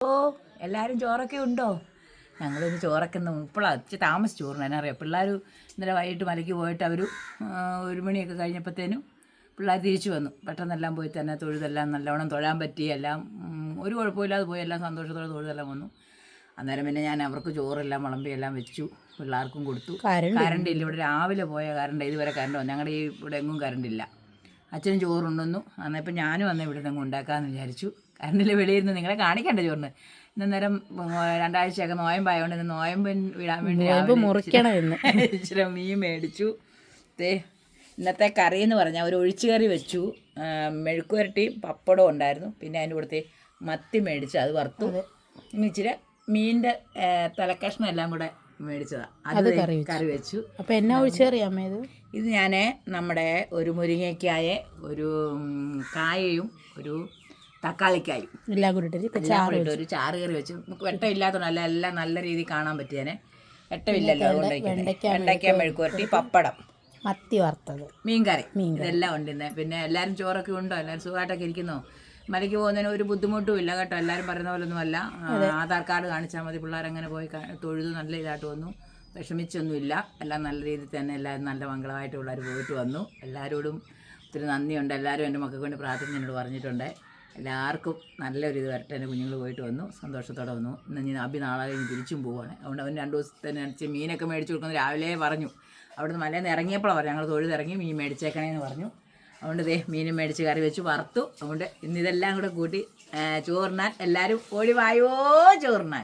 ഓ എല്ലാവരും ചോറൊക്കെ ഉണ്ടോ? ഞങ്ങളിന്ന് ചോറൊക്കെ ഇപ്പോഴാണ് ഇച്ചിരി താമസിച്ച് ചോറിന്. എന്നറിയാം, പിള്ളേർ ഇന്നലെ വൈകിട്ട് മലയ്ക്ക് പോയിട്ട് അവർ 1 മണിയൊക്കെ കഴിഞ്ഞപ്പോഴത്തേനും പിള്ളേർ തിരിച്ചു വന്നു. പെട്ടെന്നെല്ലാം പോയി തന്നെ തൊഴുതെല്ലാം നല്ലവണ്ണം തൊഴാൻ പറ്റി. എല്ലാം ഒരു കുഴപ്പമില്ലാതെ പോയി, എല്ലാം സന്തോഷത്തോടെ തൊഴുതെല്ലാം വന്നു. അന്നേരം പിന്നെ ഞാൻ അവർക്ക് ചോറെല്ലാം വിളമ്പി എല്ലാം വെച്ചു, പിള്ളേർക്കും കൊടുത്തു. കറണ്ട് ഇല്ല, ഇവിടെ രാവിലെ പോയ കറണ്ട് ഇതുവരെ കറണ്ട് വന്നു. ഞങ്ങളുടെ ഈ ഇവിടെ എങ്ങും കറണ്ടില്ല. അച്ഛനും ചോറുണ്ടെന്നു. അന്നേരം ഞാനും വന്ന് ഇവിടെ നിന്ന് ഉണ്ടാക്കാമെന്ന് വിചാരിച്ചു. കറണ്ടിൽ വെളിയിരുന്ന് നിങ്ങളെ കാണിക്കണ്ട ചോറിന്. ഇന്നേരം 2 ആഴ്ചയൊക്കെ നോയമ്പായതുകൊണ്ട് ഇന്ന് നോയമ്പിന് വിടാൻ വേണ്ടി ഇച്ചിരി മീൻ മേടിച്ചു. ഇന്നത്തെ കറി എന്ന് പറഞ്ഞാൽ ഒരു ഒഴിച്ചു കറി വെച്ചു, മെഴുക്കുവരട്ടിയും പപ്പടവും ഉണ്ടായിരുന്നു. പിന്നെ അതിൻ്റെ കൂടെ മത്തി മേടിച്ചു, അത് വറുത്തു. ഇനി ഇച്ചിരി മീനിൻ്റെ തലക്കഷ്ണം എല്ലാം കൂടെ മേടിച്ചതാണ്, അത് കറി വെച്ചു. അപ്പോൾ എന്നാ ഒഴിച്ചു കറിയാമേ ഇത് ഞാൻ നമ്മുടെ ഒരു മുരിങ്ങയ്ക്കായ, ഒരു കായയും ഒരു തക്കാളിക്കായും എല്ലാം കൂടി ഒരു ചാറ് കറി വെച്ചു. നമുക്ക് വെട്ടമില്ലാത്തതുകൊണ്ടല്ല, എല്ലാം നല്ല രീതിയിൽ കാണാൻ പറ്റിയേനെ. വെട്ടമില്ലല്ലോ, അതുകൊണ്ട് വെണ്ടയ്ക്ക മെഴുക്കുവരട്ടി, പപ്പടം, മത്തി വറുത്തത്, മീൻകറി, ഇതെല്ലാം ഉണ്ട് ഇന്ന്. പിന്നെ എല്ലാവരും ചോറൊക്കെ ഉണ്ടോ? എല്ലാവരും സുഖമായിട്ടൊക്കെ ഇരിക്കുന്നോ? മലയ്ക്ക് പോകുന്നതിന് ഒരു ബുദ്ധിമുട്ടും ഇല്ല കേട്ടോ. എല്ലാവരും പറയുന്ന പോലൊന്നും അല്ല. ആധാർ കാർഡ് കാണിച്ചാൽ മതി. പിള്ളേരങ്ങനെ പോയി തൊഴുതു നല്ല ഇതായിട്ട് വന്നു. വിഷമിച്ചൊന്നുമില്ല. എല്ലാം നല്ല രീതിയിൽ തന്നെ എല്ലാവരും നല്ല മംഗളമായിട്ട് പിള്ളേർ പോയിട്ട് വന്നു. എല്ലാവരോടും ഒത്തിരി നന്ദിയുണ്ട്. എല്ലാവരും എൻ്റെ മക്കൾക്ക് വേണ്ടി പ്രാർത്ഥിക്കുന്നതിനോട് പറഞ്ഞിട്ടുണ്ട്. എല്ലാവർക്കും നല്ലൊരു ഇത് വരട്ടെ. എൻ്റെ കുഞ്ഞുങ്ങൾ പോയിട്ട് വന്നു, സന്തോഷത്തോടെ വന്നു. ഇന്ന് അഭി നാളെ കഴിഞ്ഞ് തിരിച്ചും പോവുകയാണ്. അതുകൊണ്ട് അവന് 2 ദിവസത്തിന് മീനൊക്കെ മേടിച്ച് കൊടുക്കുന്നത് രാവിലെ പറഞ്ഞു. അവിടുന്ന് മലയിൽ നിന്ന് ഇറങ്ങിയപ്പോഴാണ് പറഞ്ഞു, ഞങ്ങൾ തൊഴുതിറങ്ങി മീൻ മേടിച്ചേക്കണേന്ന് പറഞ്ഞു. അതുകൊണ്ട് മീനും മേടിച്ച് കറി വെച്ച് വറുത്തു. അതുകൊണ്ട് ഇന്നിതെല്ലാം കൂടെ കൂട്ടി ചോറിനാൻ എല്ലാവരും ഓടി വായോ ചോറിനാൻ.